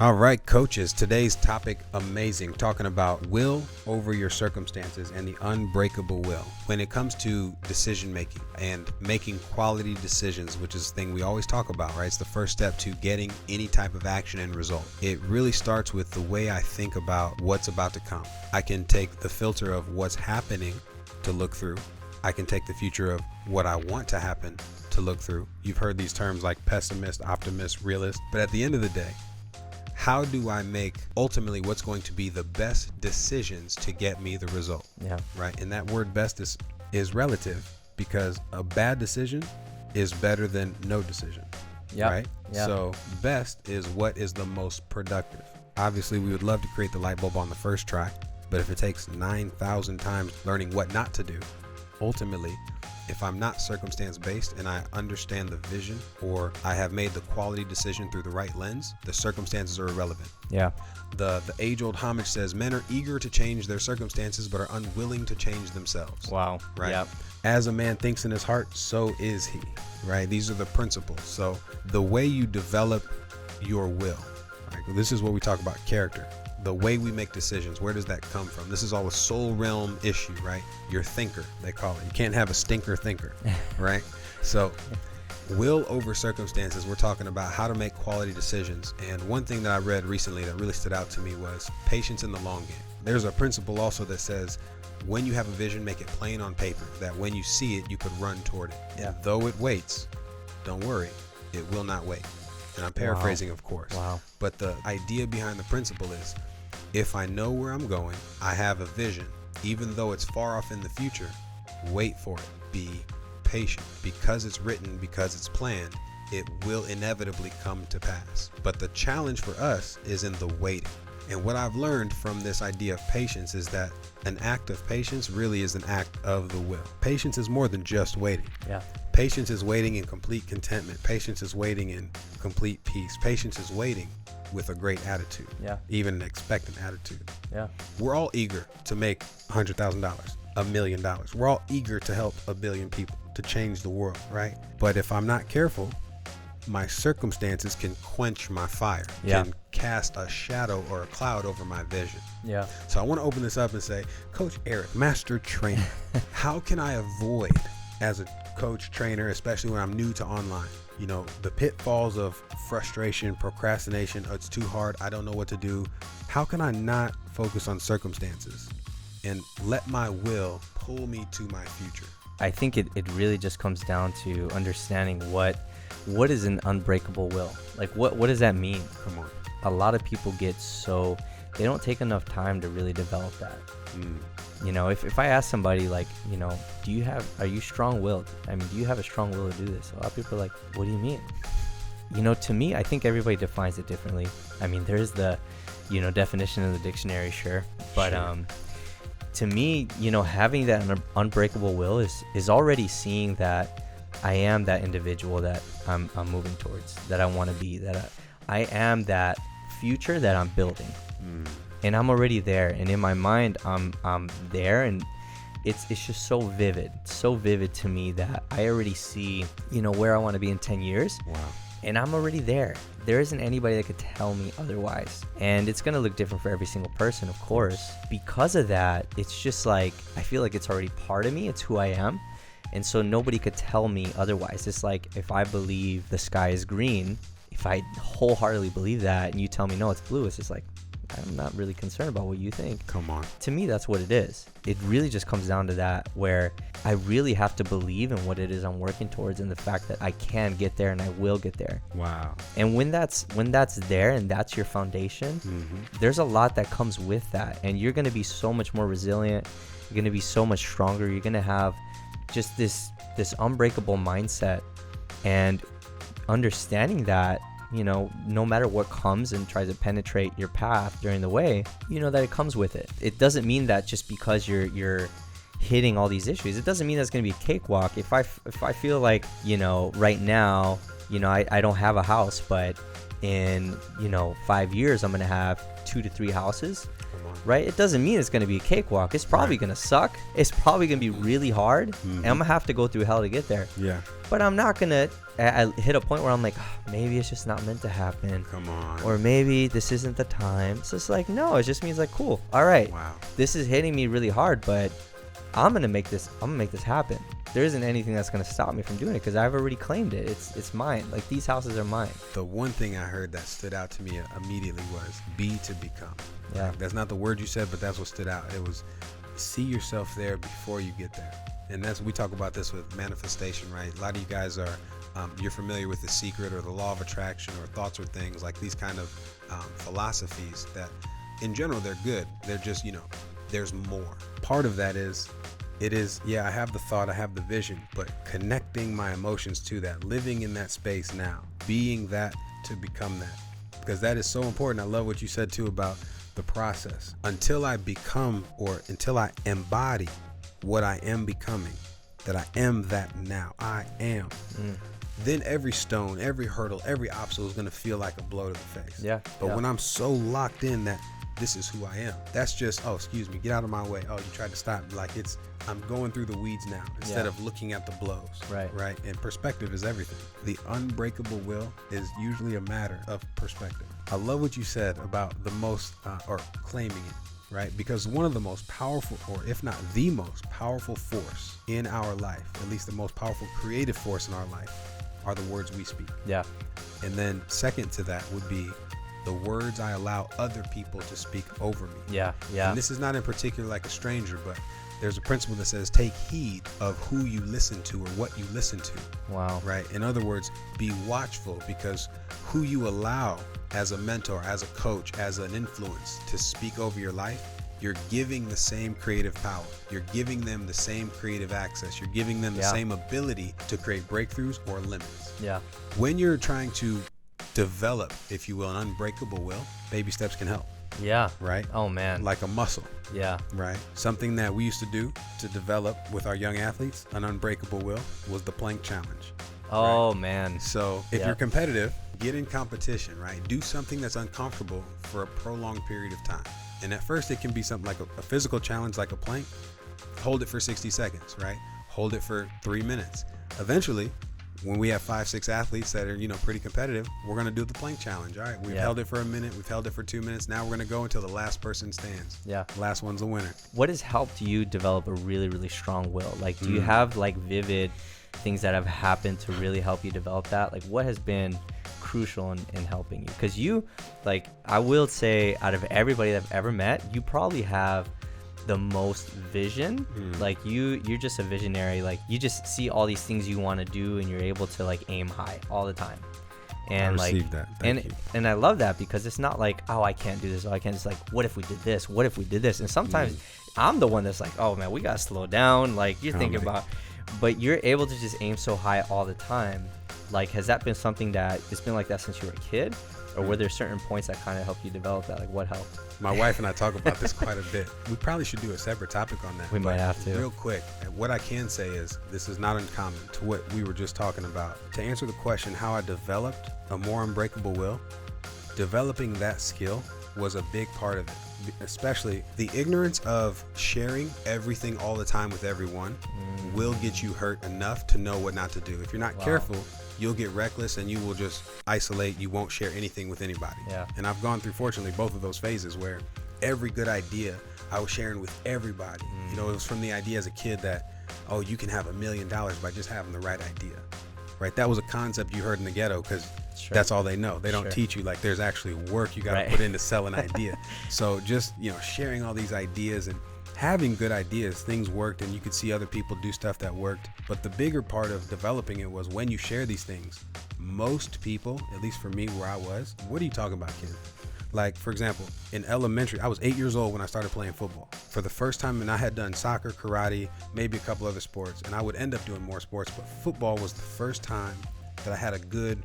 All right, coaches, today's topic, amazing, talking about will over your circumstances and the unbreakable will. When it comes to decision making and making quality decisions, which is the thing we always talk about, right? It's the first step to getting any type of action and result. It really starts with the way I think about what's about to come. I can take the filter of what's happening to look through. I can take the future of what I want to happen to look through. You've heard these terms like pessimist, optimist, realist, but at the end of the day, how do I make ultimately what's going to be the best decisions to get me the result? Yeah. Right. And that word best is relative, because a bad decision is better than no decision. Yeah. Right. Yeah. So best is what is the most productive. Obviously, we would love to create the light bulb on the first try, but if it takes 9,000 times learning what not to do, ultimately, if I'm not circumstance based and I understand the vision, or I have made the quality decision through the right lens, the circumstances are irrelevant. Yeah. The age-old homage says men are eager to change their circumstances but are unwilling to change themselves. Wow. Right. Yep. As a man thinks in his heart, so is he. Right. These are the principles. So the way you develop your will, right? This is what we talk about, character. The way we make decisions, where does that come from? This is all a soul realm issue, right? Your thinker, they call it. You can't have a stinker thinker, right? So will over circumstances, we're talking about how to make quality decisions. And one thing that I read recently that really stood out to me was patience in the long game. There's a principle also that says, when you have a vision, make it plain on paper, that when you see it, you could run toward it. Yeah. And though it waits, don't worry, it will not wait. And I'm paraphrasing, Wow. of course. Wow. But the idea behind the principle is, if I know where I'm going, I have a vision, even though it's far off in the future, wait for it. Be patient. Because it's written, because it's planned, it will inevitably come to pass. But the challenge for us is in the waiting. And what I've learned from this idea of patience is that an act of patience really is an act of the will. Patience is more than just waiting. Yeah. Patience is waiting in complete contentment. Patience is waiting in complete peace. Patience is waiting with a great attitude. Yeah. Even an expectant attitude. Yeah. We're all eager to make $100,000, $1 million. We're all eager to help 1 billion people, to change the world, right? But if I'm not careful, my circumstances can quench my fire, Yeah. can cast a shadow or a cloud over my vision. Yeah. So I want to open this up and say, Coach Eric, master trainer, how can I avoid, as a coach trainer, especially when I'm new to online, the pitfalls of frustration, procrastination, it's too hard, I don't know what to do. How can I not focus on circumstances and let my will pull me to my future? I think it really just comes down to understanding what is an unbreakable will. Like what does that mean? Come on. A lot of people they don't take enough time to really develop that. If I ask somebody like, are you strong-willed? I mean, do you have a strong will to do this? A lot of people are like, what do you mean? To me, I think everybody defines it differently. I mean, there's the, definition in the dictionary, sure. But Sure. To me, having that unbreakable will is already seeing that I am that individual that I'm moving towards, that I want to be, that I am that future that I'm building. And I'm already there, and in my mind I'm there, and it's just so vivid to me that I already see where I want to be in 10 years. Wow. And I'm already there. There isn't anybody that could tell me otherwise, and it's gonna look different for every single person, of course. Because of that, it's just like I feel like it's already part of me. It's who I am, and so nobody could tell me otherwise. It's like if I believe the sky is green, if I wholeheartedly believe that and you tell me no, it's blue, it's just like I'm not really concerned about what you think. Come on. To me, that's what it is. It really just comes down to that, where I really have to believe in what it is I'm working towards, and the fact that I can get there and I will get there. Wow. And when that's there and that's your foundation, there's a lot that comes with that, and you're going to be so much more resilient. You're going to be so much stronger. You're going to have just this unbreakable mindset, and understanding that no matter what comes and tries to penetrate your path during the way, that it comes with it. It doesn't mean that just because you're hitting all these issues, it doesn't mean that's going to be a cakewalk. If I feel like right now I don't have a house, but in 5 years I'm gonna have 2 to 3 houses, Come on. right? It doesn't mean it's gonna be a cakewalk. It's probably gonna suck. It's probably gonna be really hard, and I'm gonna have to go through hell to get there. Yeah. But I'm not gonna I hit a point where I'm like, oh, maybe it's just not meant to happen. Come on. Or maybe this isn't the time. So it's like, no, it just means like, cool, all right, Wow. this is hitting me really hard, but I'm gonna make this happen. There isn't anything that's gonna stop me from doing it because I've already claimed it. It's mine. Like, these houses are mine. The one thing I heard that stood out to me immediately was be to become. Yeah. Like, that's not the word you said, but that's what stood out. It was see yourself there before you get there. And we talk about this with manifestation, right? A lot of you guys are, you're familiar with The Secret or the Law of Attraction or thoughts or things, like these kind of philosophies that in general, they're good. They're just, there's more. Part of that is, I have the thought, I have the vision, but connecting my emotions to that, living in that space now, being that to become that. Because that is so important. I love what you said too about the process. Until I become, or until I embody what I am becoming, that I am that now, I am. Then every stone, every hurdle, every obstacle is going to feel like a blow to the face. Yeah. But when I'm so locked in that this is who I am, that's just, oh, excuse me, get out of my way. Oh, you tried to stop me. Like, I'm going through the weeds now instead of looking at the blows. Right. And perspective is everything. The unbreakable will is usually a matter of perspective. I love what you said about the most, or claiming it, right? Because one of the most powerful, or if not the most powerful force in our life, at least the most powerful creative force in our life, are the words we speak. Yeah. And then second to that would be the words I allow other people to speak over me. Yeah. And this is not in particular like a stranger, but there's a principle that says take heed of who you listen to or what you listen to. Wow. Right? In other words, be watchful, because who you allow as a mentor, as a coach, as an influence to speak over your life, you're giving the same creative power. You're giving them the same creative access. You're giving them the same ability to create breakthroughs or limits. Yeah. When you're trying to develop, if you will, an unbreakable will, baby steps can help. Yeah. Right? Oh, man. Like a muscle. Yeah. Right? Something that we used to do to develop with our young athletes, an unbreakable will, was the plank challenge. Oh, right? man. So if you're competitive, get in competition, right? Do something that's uncomfortable for a prolonged period of time. And at first it can be something like a physical challenge, like a plank. Hold it for 60 seconds, right? Hold it for 3 minutes. Eventually, when we have 5-6 athletes that are, pretty competitive, we're going to do the plank challenge. All right, we've held it for a minute. We've held it for 2 minutes. Now we're going to go until the last person stands. Yeah. The last one's a winner. What has helped you develop a really, really strong will? Like, do you have like vivid things that have happened to really help you develop that? Like, what has been crucial in helping you? Because you, like, I will say, out of everybody that I've ever met, you probably have the most vision. Like, you're just a visionary. Like, you just see all these things you want to do, and you're able to like aim high all the time. And I received that. Thank you. And I love that, because it's not like, oh, I can't do this, or I can't. Just like, what if we did this? What if we did this? And sometimes I'm the one that's like, oh man, we gotta slow down. Like, you're thinking about, but you're able to just aim so high all the time. Like, has that been something that it's been like that since you were a kid? Or were there certain points that kind of helped you develop that? Like, what helped? My wife and I talk about this quite a bit. We probably should do a separate topic on that. We might have to. Real quick, what I can say is this is not uncommon to what we were just talking about. To answer the question, how I developed a more unbreakable will, developing that skill was a big part of it. Especially the ignorance of sharing everything all the time with everyone will get you hurt enough to know what not to do. If you're not careful, you'll get reckless and you will just isolate. You won't share anything with anybody. Yeah. And I've gone through, fortunately, both of those phases where every good idea I was sharing with everybody. It was from the idea as a kid that, oh, you can have $1 million by just having the right idea. Right? That was a concept you heard in the ghetto because that's all they know. They don't teach you like there's actually work you got to put in to sell an idea. So just, sharing all these ideas and having good ideas, things worked and you could see other people do stuff that worked. But the bigger part of developing it was when you share these things, most people, at least for me where I was, what are you talking about, kid? Like, for example, in elementary, I was 8 years old when I started playing football. For the first time, and I had done soccer, karate, maybe a couple other sports, and I would end up doing more sports, but football was the first time that I had a good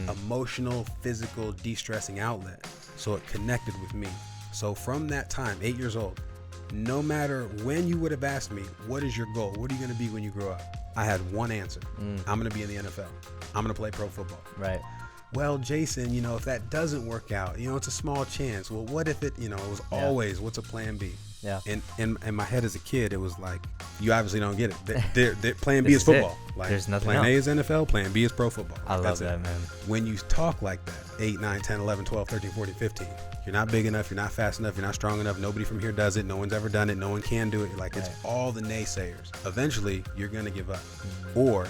emotional, physical, de-stressing outlet. So it connected with me. So from that time, 8 years old, no matter when you would have asked me, what is your goal? What are you going to be when you grow up? I had one answer. I'm going to be in the NFL. I'm going to play pro football. Right. well, Jason, if that doesn't work out, it's a small chance. Well, what if it, it was always, what's a plan B? Yeah. And in my head as a kid, it was like, you obviously don't get it. Plan B is football. Like, there's nothing plan else. A is NFL, plan B is pro football. I love that, man. When you talk like that, 8, 9, 10, 11, 12, 13, 14, 15, you're not big enough, you're not fast enough, you're not strong enough, nobody from here does it, no one's ever done it, no one can do it. Like, it's all the naysayers. Eventually, you're going to give up. Or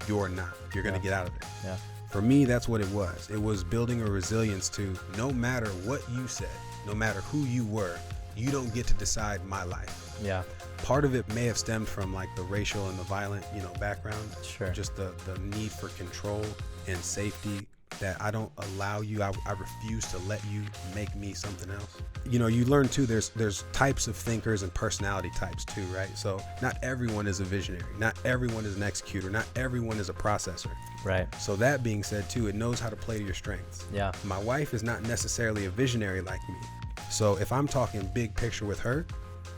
you're not. You're going to get out of it. Yeah. For me, that's what it was. It was building a resilience to, no matter what you said, no matter who you were, you don't get to decide my life. Yeah. Part of it may have stemmed from like the racial and the violent, background. Sure. Just the need for control and safety, that I don't allow you. I refuse to let you make me something else. You learn too, there's types of thinkers and personality types too, right? So not everyone is a visionary. Not everyone is an executor. Not everyone is a processor. Right. So that being said too, it knows how to play to your strengths. Yeah. My wife is not necessarily a visionary like me. So if I'm talking big picture with her,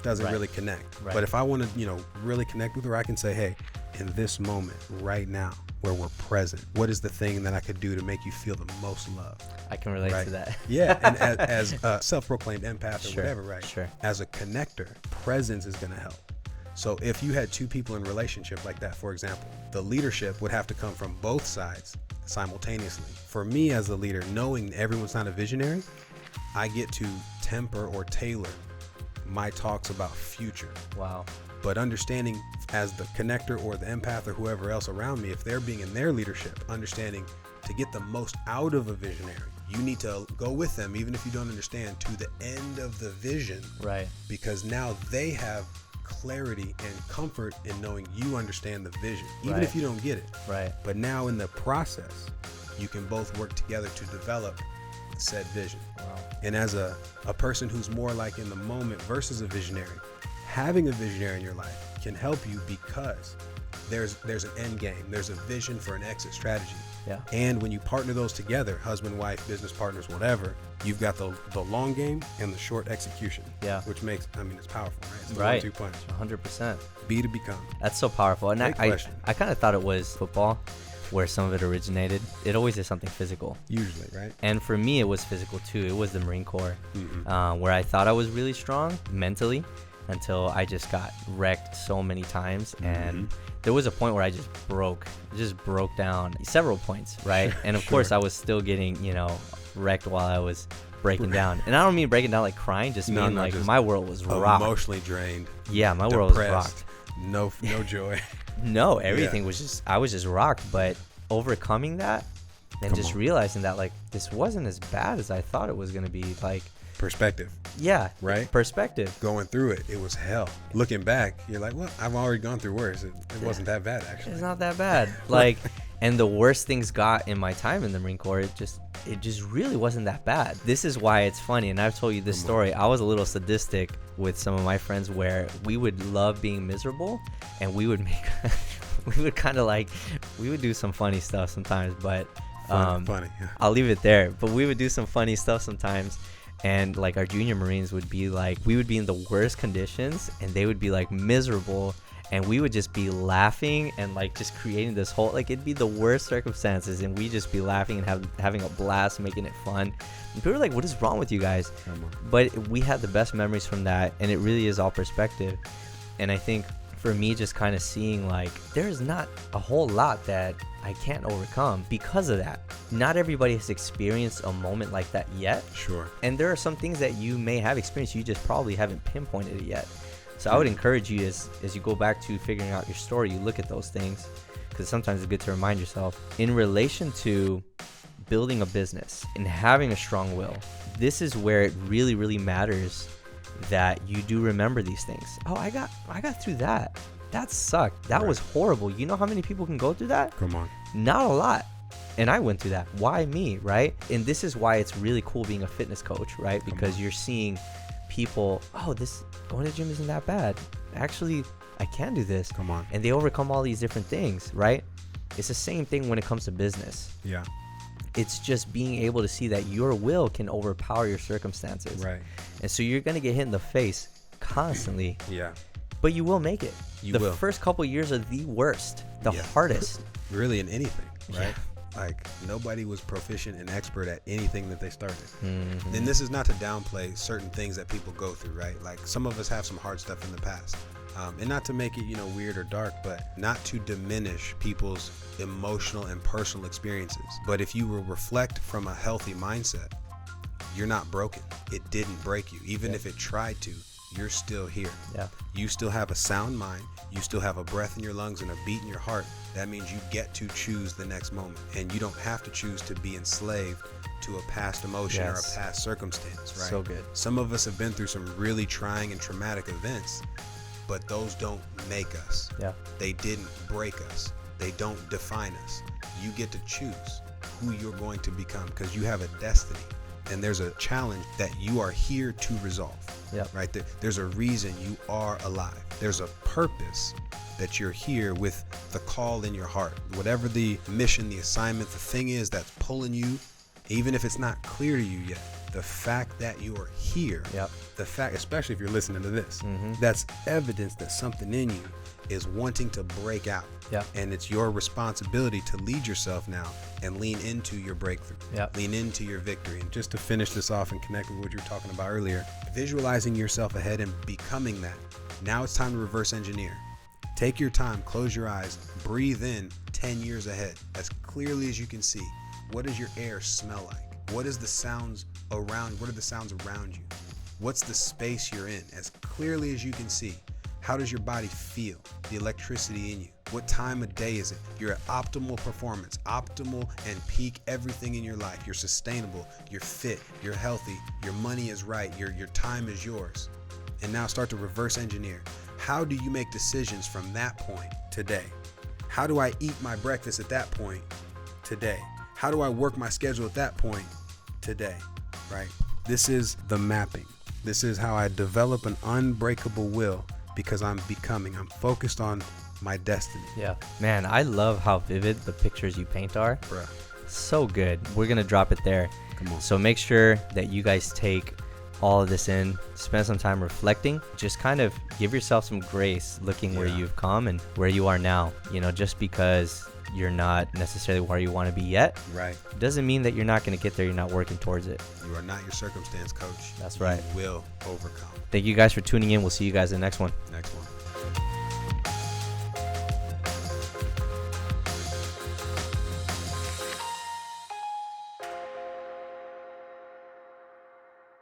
doesn't really connect. Right. But if I want to, really connect with her, I can say, hey, in this moment right now where we're present, what is the thing that I could do to make you feel the most love? I can relate to that. Yeah. And as a self-proclaimed empath or whatever, right? Sure. As a connector, presence is going to help. So if you had two people in a relationship like that, for example, the leadership would have to come from both sides simultaneously. For me as a leader, knowing everyone's not a visionary, I get to temper or tailor my talks about future. Wow. But understanding as the connector or the empath or whoever else around me, if they're being in their leadership, understanding to get the most out of a visionary, you need to go with them, even if you don't understand, to the end of the vision. Right. Because now they have clarity and comfort in knowing you understand the vision, even Right. if you don't get it. Right. But now in the process, you can both work together to develop said vision. Wow. And as a person who's more like in the moment versus a visionary, having a visionary in your life can help you because there's an end game. There's a vision for an exit strategy. Yeah. And when you partner those together, husband, wife, business partners, whatever, you've got the long game and the short execution. Yeah. Which makes, it's powerful, right? It's the Right. 1-2 punch. 100%. Be to become. That's so powerful. And Great question. I kind of thought it was football where some of it originated. It always is something physical. Usually, right? And for me, it was physical too. It was the Marine Corps, where I thought I was really strong mentally until I just got wrecked so many times. And there was a point where I just broke down several points, right? And of course, I was still getting, wrecked while I was breaking down. And I don't mean breaking down like crying, just mean like just my world was rocked. Emotionally drained. Yeah, my world was rocked. No joy. No, everything was I was just rocked. But overcoming that and just realizing that like this wasn't as bad as I thought it was going to be. Like perspective. Yeah. Right? Perspective. Going through it, it was hell. Looking back, you're like, well, I've already gone through worse. It wasn't that bad, actually. It's not that bad. Like, and the worst things got in my time in the Marine Corps, it just really wasn't that bad. This is why it's funny, and I've told you this story. I was a little sadistic with some of my friends where we would love being miserable, and we would make, we would do some funny stuff sometimes, but funny. Yeah. I'll leave it there. But we would do some funny stuff sometimes. And like our junior Marines would be like, we would be in the worst conditions and they would be like miserable, and we would just be laughing and like just creating this whole, like it'd be the worst circumstances and we'd just be laughing and having a blast, making it fun. And people were like, what is wrong with you guys? But we had the best memories from that, and it really is all perspective. And I think for me, just kind of seeing like there's not a whole lot that I can't overcome because of that. Not everybody has experienced a moment like that yet. Sure. And there are some things that you may have experienced, you just probably haven't pinpointed it yet. So I would encourage you as you go back to figuring out your story, you look at those things, because sometimes it's good to remind yourself in relation to building a business and having a strong will. This is where it really, really matters that you do remember these things. Oh, I got through that. That sucked. That was horrible. You know how many people can go through that? Come on. Not a lot. And I went through that. Why me, right? And this is why it's really cool being a fitness coach, right? Because you're seeing people, oh, this going to the gym isn't that bad. Actually, I can do this. Come on. And they overcome all these different things, right? It's the same thing when it comes to business. Yeah. It's just being able to see that your will can overpower your circumstances. Right. And so you're going to get hit in the face constantly. Yeah. But you will make it. You the will. first couple years are the worst, the hardest. Really in anything, right? Like, nobody was proficient and expert at anything that they started. And this is not to downplay certain things that people go through, right? Like, some of us have some hard stuff in the past. And not to make it, weird or dark, but not to diminish people's emotional and personal experiences. But if you will reflect from a healthy mindset, you're not broken. It didn't break you. Even if it tried to, you're still here. You still have a sound mind. You still have a breath in your lungs and a beat in your heart. That means you get to choose the next moment. And you don't have to choose to be enslaved to a past emotion or a past circumstance, right? So good. Some of us have been through some really trying and traumatic events, but those don't make us. They didn't break us. They don't define us. You get to choose who you're going to become because you have a destiny. And there's a challenge that you are here to resolve. Right? There's a reason you are alive. There's a purpose that you're here with, the call in your heart. Whatever the mission, the assignment, the thing is that's pulling you, even if it's not clear to you yet, the fact that you are here, the fact, especially if you're listening to this, that's evidence that something in you is wanting to break out. And it's your responsibility to lead yourself now and lean into your breakthrough, lean into your victory. And just to finish this off and connect with what you were talking about earlier, visualizing yourself ahead and becoming that. Now it's time to reverse engineer. Take your time, close your eyes, breathe in 10 years ahead as clearly as you can see. What does your air smell like? What is the sounds around? What are the sounds around you? What's the space you're in as clearly as you can see? How does your body feel? The electricity in you. What time of day is it? You're at optimal performance, optimal and peak everything in your life. You're sustainable, you're fit, you're healthy, your money is right, your time is yours. And now start to reverse engineer. How do you make decisions from that point today? How do I eat my breakfast at that point today? How do I work my schedule at that point today, right? This is the mapping. This is how I develop an unbreakable will because I'm focused on my destiny. Man, I love how vivid the pictures you paint are. Bruh. So good. We're going to drop it there. Come on. So make sure that you guys take all of this in, spend some time reflecting, just kind of give yourself some grace looking where you've come and where you are now. Just because you're not necessarily where you want to be yet, right, doesn't mean that you're not going to get there. You're not working towards it. You are not your circumstance, coach. That's right. You will overcome. Thank you guys for tuning in. We'll see you guys in the next one. Next one.